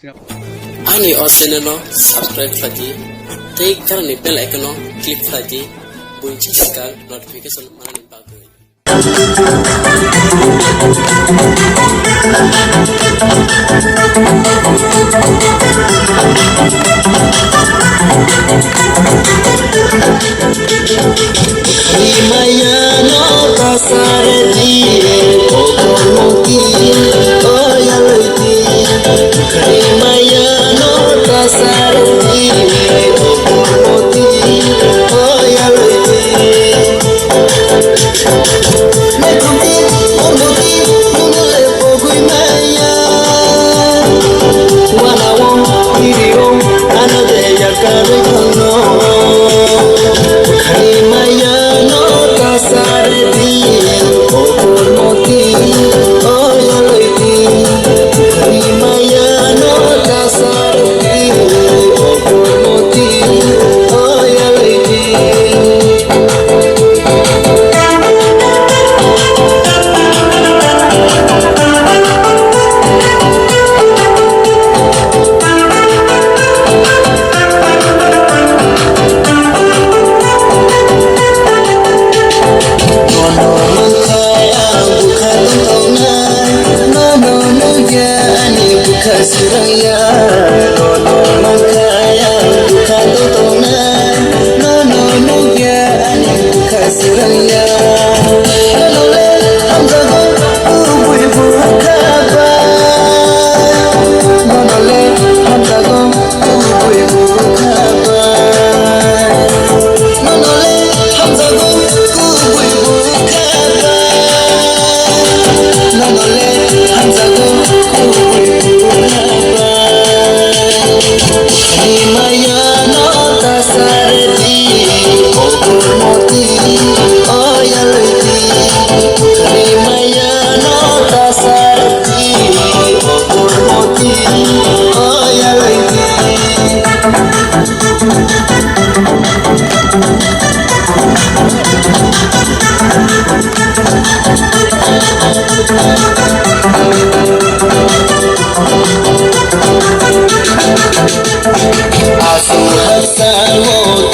Ani o channel no subscribe lagi, tei karani bell icon no click lagi, bunyi sekal notification mana bagui. Rimaya no kasareti okonoki oyaleti. Rimaya no kasareti okonoki oyaleti. Mekunti omuti munule pogumaya. Wanawo iriyo anode yakare kono. Rimaya no kasareti okonoki oyaleti. Rimaya no kasareti okonoki oyaleti. Suraya no makaya bukado tona no ya ani bukasuraya no le hamzago ubui bukaba no le hamzago ubui bukaba no le hamzago ubui bukaba no le hamzago ubui Rimaya no kasareti okonoki oyaleti. Rimaya no kasareti okonoki oyaleti. Asu hasan mo